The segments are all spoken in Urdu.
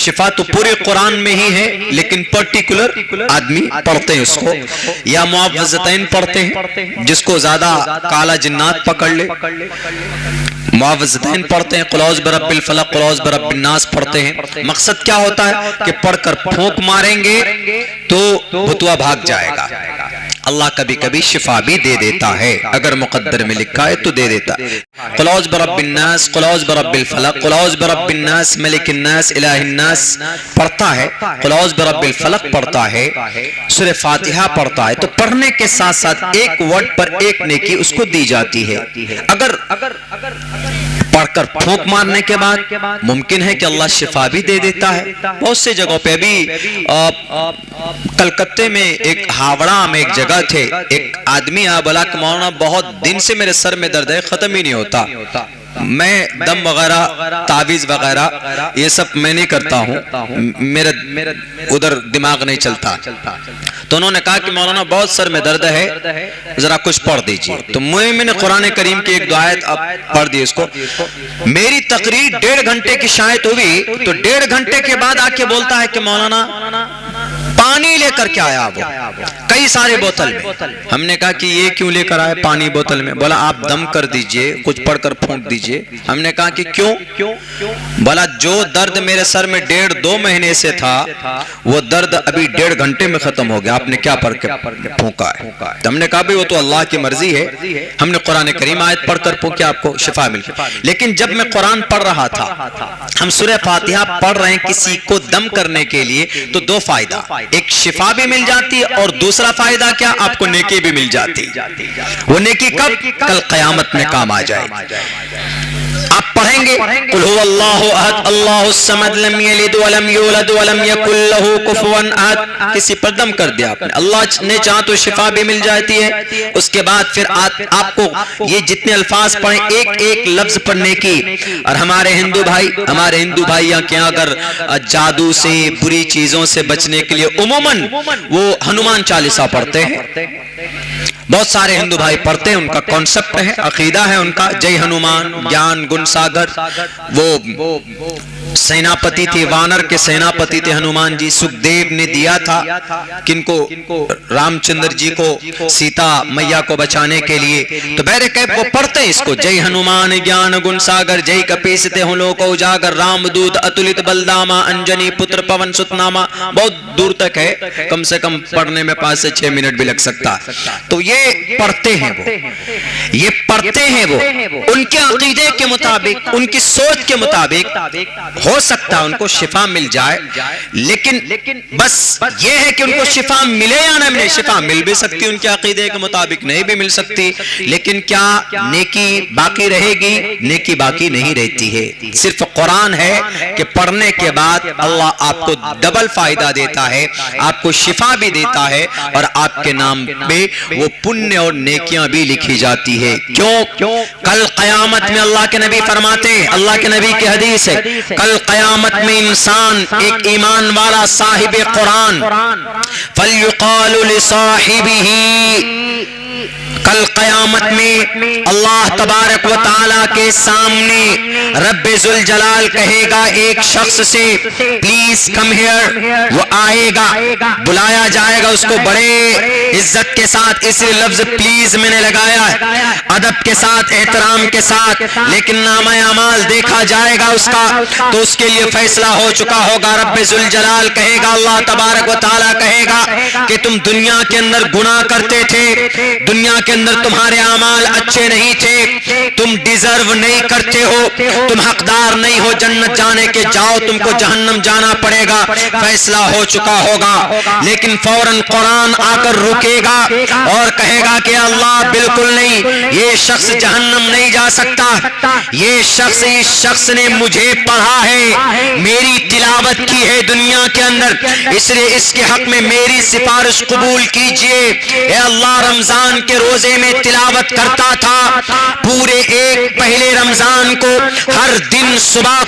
شفا تو پورے قرآن میں ہی ہے لیکن پرٹیکولر آدمی پڑھتے ہیں اس کو، یا معوذتین پڑھتے ہیں جس کو زیادہ کالا جنات پکڑ لے، معوذتین پڑھتے ہیں، قل اعوذ برب الفلق قل اعوذ برب الناس پڑھتے ہیں۔ مقصد کیا ہوتا ہے کہ پڑھ کر پھونک ماریں گے تو بھتوا بھاگ جائے گا۔ اللہ کبھی کبھی شفا بھی دے دیتا ہے، اگر مقدر میں لکھا ہے تو دے دیتا ہے۔ قل اعوذ برب الناس قل اعوذ برب الفلق قل اعوذ برب الناس ملک الناس الہ الناس پڑھتا ہے، قل اعوذ برب الفلق پڑھتا ہے، سورہ فاتحہ پڑھتا ہے، تو پڑھنے کے ساتھ ساتھ ایک ورڈ پر ایک نیکی اس کو دی جاتی ہے۔ اگر پڑھ کر پھونک مارنے کے بعد ممکن ہے کہ اللہ شفا بھی دے دیتا ہے۔ بہت سے جگہوں پہ ابھی کلکتے میں ایک ہاوڑا میں ایک جگہ تھے، ایک آدمی آیا بولا کہ مولانا بہت دن سے میرے سر میں درد ہے، ختم ہی نہیں ہوتا، میں دم وغیرہ تعویذ وغیرہ یہ سب میں نہیں کرتا ہوں، میرا ادھر دماغ نہیں چلتا۔ تو انہوں نے کہا کہ مولانا بہت سر میں درد ہے، ذرا کچھ پڑھ دیجئے۔ تو میں نے قرآن کریم کی ایک دعایت پڑھ دی اس کو۔ میری تقریر 1.5 گھنٹے کی شاید ہوئی تو 1.5 گھنٹے کے بعد آ کے بولتا ہے کہ مولانا پانی لے کر کے آیا وہ کئی سارے بوتل میں۔ ہم نے کہا کہ یہ کیوں لے کر آئے پانی بوتل میں؟ بولا آپ دم کر دیجئے، کچھ پڑھ کر پھونک دیجئے۔ ہم نے کہا کہ کیوں؟ بولا جو درد میرے سر میں 1.5-2 مہینے سے تھا وہ درد ابھی 1.5 گھنٹے میں ختم ہو گیا، آپ نے کیا پڑھ کے پھونکا ہے؟ تو ہم نے کہا وہ تو اللہ کی مرضی ہے، ہم نے قرآن کریم آیت پڑھ کر پھونکی، آپ کو شفا مل گئی۔ لیکن جب میں قرآن پڑھ رہا تھا، ہم سورہ فاتحہ پڑھ رہے ہیں کسی کو دم کرنے کے لیے، تو 2 فائدہ، ایک شفا بھی مل جاتی ہے اور دوسرا فائدہ کیا، آپ کو نیکی بھی مل جاتی۔ وہ نیکی کب؟ کل قیامت میں کام آ جائے گی۔ آپ پڑھیں گے قل هو اللہ احد اللہ الصمد لم یلد ولم یولد ولم یکن له کفوا احد، کسی پر دم کر دیا آپ نے، اللہ نے چاہا تو شفا بھی مل جاتی ہے۔ اس کے بعد پھر آپ کو یہ جتنے الفاظ پڑھیں ایک ایک لفظ پڑھنے کی۔ اور ہمارے ہندو بھائی کیا اگر جادو سے بری چیزوں سے بچنے کے لیے عموماً وہ ہنومان چالیسا پڑھتے ہیں، بہت سارے ہندو بھائی پڑھتے ہیں، ان کا کانسیپٹ ہے، عقیدہ ہے ان کا، جے ہنومان گیان گن ساگر، وہ سیناپتی تھے، وانر کے سیناپتی تھے ہنومان جی۔ سکھدیو نے دیا تھا کن کو؟ رام چندر جی کو، سیتا میاں کو بچانے کے لیے۔ تو بہرکیف وہ پڑھتے ہیں اس کو، جے ہنومان گیان گن ساگر جے کپیستے ہوں لوگ اجاگر رام دود اتلت بلداما انجنی پتر پون ستناما، بہت دور تک ہے، کم سے کم پڑھنے میں 5 سے 6 منٹ بھی لگ سکتا۔ تو یہ پڑھتے ہیں وہ ان کے عقیدے کے مطابق، ان کی سوچ کے مطابق ہو سکتا ہے ان کو شفا مل جائے، لیکن بس یہ ہے کہ ان کو شفا ملے یا نہ ملے، شفا مل بھی سکتی ان کے عقیدے کے مطابق، نہیں بھی مل سکتی، لیکن کیا نیکی باقی رہے گی؟ نیکی باقی نہیں رہتی ہے۔ صرف قرآن ہے کہ پڑھنے کے بعد اللہ آپ کو ڈبل فائدہ دیتا ہے، آپ کو شفا بھی دیتا ہے اور آپ کے نام پہ وہ پنیہ اور نیکیاں بھی لکھی جاتی ہے۔ کیوں؟ کل قیامت میں اللہ کے نبی فرماتے ہیں، اللہ کے نبی کی حدیث ہے، کل قیامت میں انسان ایک ایمان والا صاحب قرآن فَلْيُقَالُ لِصَاحِبِهِ، کل قیامت میں اللہ تبارک و تعالیٰ کے سامنے رب ذوالجلال کہے گا ایک شخص سے پلیز کم ہیئر، وہ آئے گا، بلایا جائے گا اس کو بڑے عزت کے ساتھ، اس لیے لفظ پلیز میں نے لگایا ہے، ادب کے ساتھ، احترام کے ساتھ، لیکن نامہ اعمال دیکھا جائے گا اس کا تو اس کے لیے فیصلہ ہو چکا ہوگا۔ رب ذوالجلال کہے گا، اللہ تبارک و تعالیٰ کہے گا کہ تم دنیا کے اندر گناہ کرتے تھے، دنیا کے اندر تمہارے اعمال اچھے نہیں تھے، تم ڈیزرو نہیں کرتے ہو، تم حقدار نہیں ہو جنت جانے کے، جاؤ تم کو جہنم جانا پڑے گا، فیصلہ ہو چکا ہوگا۔ لیکن فوراً قرآن آ کر رکے گا اور کہے گا کہ اللہ بالکل نہیں، یہ شخص جہنم نہیں جا سکتا، یہ شخص اس شخص نے مجھے پڑھا ہے، میری تلاوت کی ہے دنیا کے اندر، اس لیے اس کے حق میں میری سفارش قبول کیجئے۔ اے اللہ رمضان کے روزے روزے میں تلاوت کرتا تھا. پورے ایک پہلے رمضان کو ہر دن صبح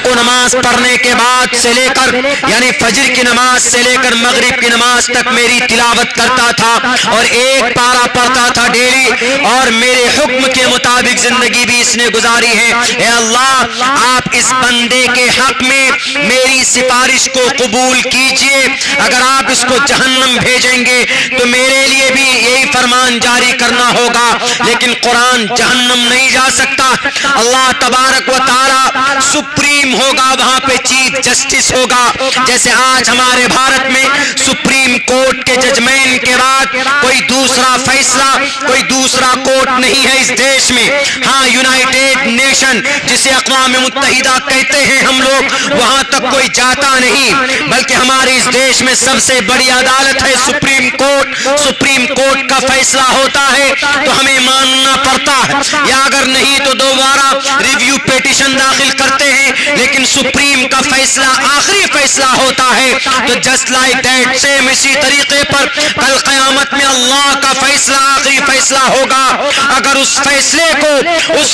کو نماز پڑھنے کے بعد سے لے کر یعنی فجر کی نماز سے لے کر مغرب کی نماز تک میری تلاوت کرتا تھا اور ایک پارہ پڑھتا تھا ڈیلی, اور میرے حکم کے مطابق زندگی بھی اس نے گزاری ہے. اے اللہ, آپ اس بندے کے حق میں میری سفارش کو قبول کیجئے. اگر آپ اس کو جہنم بھیجیں گے تو میرے لیے بھی یہی فرمان جاری کرنا ہوگا, لیکن قرآن جہنم نہیں جا سکتا. اللہ تبارک و تعالی سپریم ہوگا, وہاں پہ چیف جسٹس ہوگا. جیسے آج ہمارے بھارت میں سپریم کورٹ کے ججمنٹ کے بعد کوئی دوسرا فیصلہ, کوئی دوسرا کورٹ نہیں ہے اس دیش میں. ہاں, یونائٹڈ نیشن جسے اقوام متحدہ کہتے ہیں ہم لوگ, وہاں تک کوئی جاتا نہیں, بلکہ ہمارے اس دیش میں سب سے بڑی عدالت ہے سپریم کورٹ. سپریم کورٹ کا فیصلہ ہوتا ہے تو ہمیں ماننا پڑتا ہے, یا اگر نہیں تو دوبارہ ریویو پیٹیشن داخل کرتے ہیں, لیکن سپریم کا فیصلہ آخری فیصلہ ہوتا ہے. تو جسٹ لائک دیٹ سیم اسی طریقے پر کل قیامت میں اللہ کا فیصلہ آخری فیصلہ ہوگا. اگر اس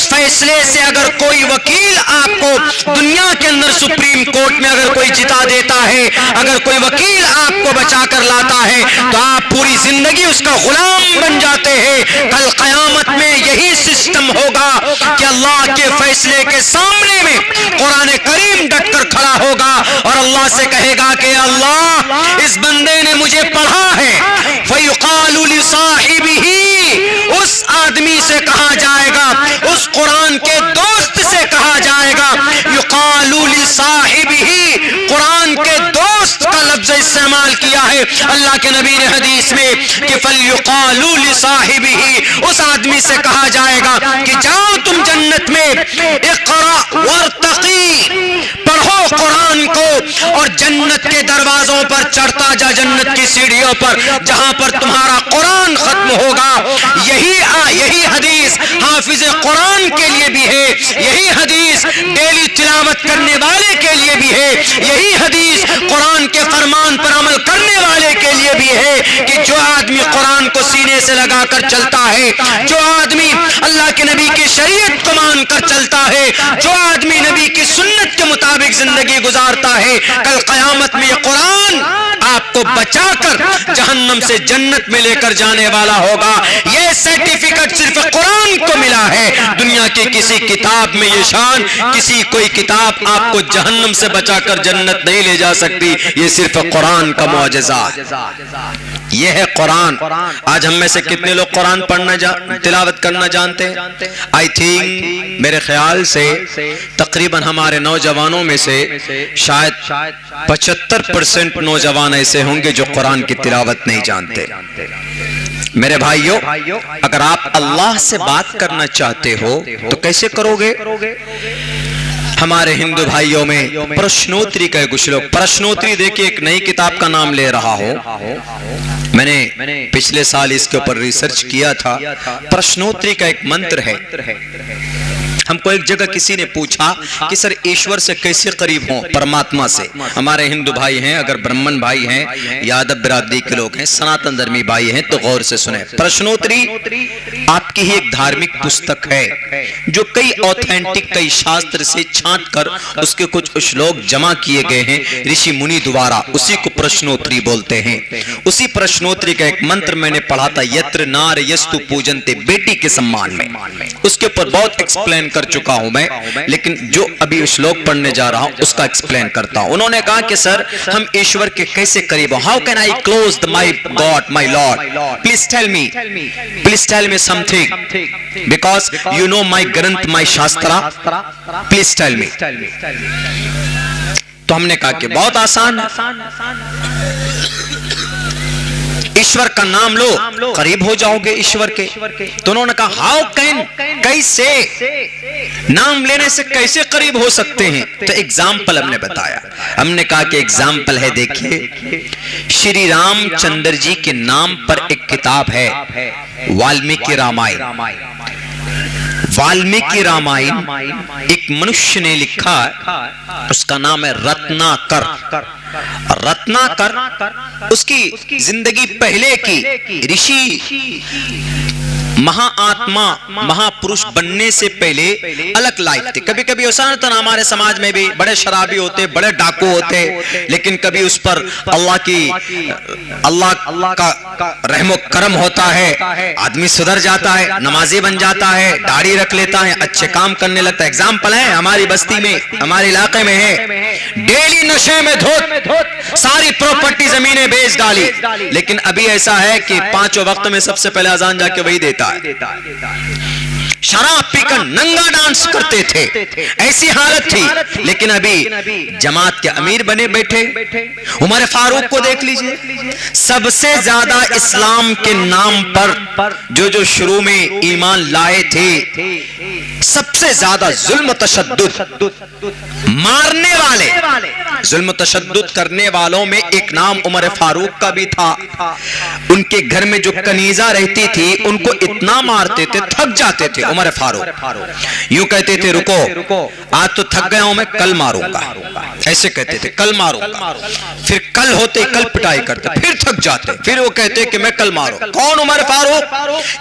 فیصلے سے اگر کوئی وکیل آپ کو دنیا کے اندر سپریم کورٹ میں اگر کوئی جتا دیتا ہے, اگر کوئی وکیل آپ کو بچا کر لاتا ہے, تو آپ پوری زندگی اس کا غلام بن جاتے ہیں. کل قیامت میں یہی سسٹم ہوگا کہ اللہ کے فیصلے کے سامنے میں قرآن کریم ڈٹ کر کھڑا ہوگا اور اللہ سے کہے گا کہ اللہ, اس بندے نے مجھے پڑھا ہے. فَيُقَالُ لِصَاحِبِهِ, اس آدمی سے کہا جائے گا, اس قرآن کے دوست سے کہا جائے گا. يُقَالُ لِصَاحِبِهِ, قرآن کے دوست کا لفظ استعمال کیا ہے اللہ کے نبی نے حدیث میں کہ فَلْيُقَالُ لِصَاحِبِهِ, اس آدمی سے کہا جائے گا کہ جاؤ تم جنت میں, اقرأ وارتقی, پڑھو قرآن کو اور جنت کے دروازوں پر چڑھتا جا, جنت کی سیڑھیوں پر جہاں پر تمہارا قرآن ختم ہوگا. یہی حدیث حافظ قرآن کے لیے بھی ہے, یہی حدیث ڈیلی تلاوت کرنے والے کے لیے بھی ہے, یہی حدیث قرآن کے فرمان پر عمل کرنے والے کے لیے بھی ہے کہ جو آدمی قرآن کو سینے سے لگا کر چلتا ہے, جو آدمی اللہ کے نبی کی شریعت کو مان کر چلتا ہے, جو آدمی نبی کی سنت کے مطابق زندگی گزارتا ہے, کل قیامت میں یہ قرآن آپ کو بچا کر جہنم سے جنت میں لے کر جانے والا ہوگا. یہ سرٹیفکیٹ صرف قرآن کو ملا ہے, دنیا کی کسی کتاب میں یہ شان, کسی کوئی کتاب آپ کو جہنم سے بچا کر جنت نہیں لے جا سکتی. یہ صرف قرآن کا معجزہ, یہ ہے قرآن. آج ہم میں سے کتنے لوگ قرآن پڑھنا تلاوت کرنا جانتے ہیں؟ آئی تھنک, میرے خیال سے تقریباً ہمارے نوجوانوں میں سے شاید 75% نوجوان ایسے ہوں گے جو قرآن کی تلاوت نہیں جانتے. میرے بھائیوں, اگر آپ اللہ سے بات کرنا چاہتے ہو تو کیسے کرو گے؟ ہمارے ہندو بھائیوں میں پرشنوتری کا کچھ لوگ, پرشنوتری دیکھیں ایک نئی کتاب کا نام لے رہا ہوں, میں نے پچھلے سال اس کے اوپر ریسرچ کیا تھا. پرشنوتری کا ایک منتر ہے. ہم کو ایک جگہ کسی نے پوچھا کہ سر ایشور سے کیسے قریب ہوں, پرماتما سے. ہمارے ہندو بھائی ہیں, اگر برہمن بھائی ہیں, یادو برادری کے لوگ ہیں, سناتن دھرمی بھائی ہیں تو غور سے سنیں. پرشنوتری آپ کی ہی ایک دھارمک پستک ہے جو کئی اوتھینٹک, کئی شاستر سے چھانٹ کر اس کے کچھ شلوک جمع کیے گئے ہیں رشی منی دوارا, اسی کو پرشنوتری بولتے ہیں. اسی پرشنوتری کا ایک منتر میں نے پڑھا تھا, یتر نار یستو پوجنتے, بیٹی کے سمان میں. اس کے اوپر بہت ایکسپلین کر چکا ہوں میں, لیکن جو ابھی شلوک پڑھنے جا رہا ہوں اس کا ایکسپلین کرتا ہوں. انہوں نے کہا کہ سر ہم ایشور کے کیسے قریب ہوں, how can I close my God, my lord, please tell me something, because you know my granth, my shastra, please tell me. تو ہم نے کہا کہ بہت آسان ہے, ایشور کا نام لو قریب ہو جاؤ گے ایشور کے. تو انہوں نے کہا ہاؤ کین, کیسے, نام لینے سے کیسے قریب ہو سکتے ہیں؟ تو ایگزامپل ہم نے بتایا. ہم نے کہا کہ ایگزامپل ہے, دیکھیے شری رام چندر جی کے نام پر ایک کتاب ہے والمیکی رامائن. والمیکی رامائن ایک منشیہ نے لکھا, اس کا نام ہے رتناکر. رتنا کر اس کی زندگی پہلے کی رشی مہا آتما مہا پروش بننے سے پہلے الگ لائف تھی. کبھی کبھی ایسا ہوتا نا ہمارے سماج میں بھی بڑے شرابی ہوتے, بڑے ڈاکو ہوتے, لیکن کبھی اس پر اللہ کا رحم و کرم ہوتا ہے, آدمی سدھر جاتا ہے, نمازی بن جاتا ہے, داڑھی رکھ لیتا ہے, اچھے کام کرنے لگتا ہے. ایگزامپل ہے ہماری بستی میں, ہمارے علاقے میں ہے, ڈیلی نشے میں دھوت, ساری پراپرٹی زمینیں بیچ ڈالی, لیکن ابھی ایسا ہے کہ 5 وقت میں سب سے پہلے اذان جا کے وہی دیتا ہے. شراب پی کر ننگا ڈانس کرتے تھے, ایسی حالت تھی, لیکن ابھی جماعت کے امیر بنے بیٹھے. عمر فاروق کو دیکھ لیجئے, سب سے زیادہ اسلام کے نام پر جو شروع میں ایمان لائے تھے, سب سے زیادہ ظلم تشدد مارنے والے, ظلم تشدد کرنے والوں میں ایک نام عمر فاروق کا بھی تھا. ان کے گھر میں جو کنیزہ رہتی تھی ان کو اتنا مارتے تھے, تھک جاتے تھے. عمر فاروق یوں کہتے تھے, رکو آج تو تھک گیا ہوں میں, کل ماروں گا, ایسے کہتے تھے, کل ماروں گا. پھر کل ہوتے کل پٹائی کرتے, پھر تھک جاتے, پھر وہ کہتے کہ میں کل ماروں. کون؟ عمر فاروق,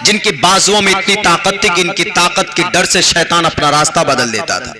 جن کی بازوؤں میں اتنی طاقت تھی کہ ان کی طاقت کے ڈر سے شیطان اپنا راستہ بدل دیتا تھا.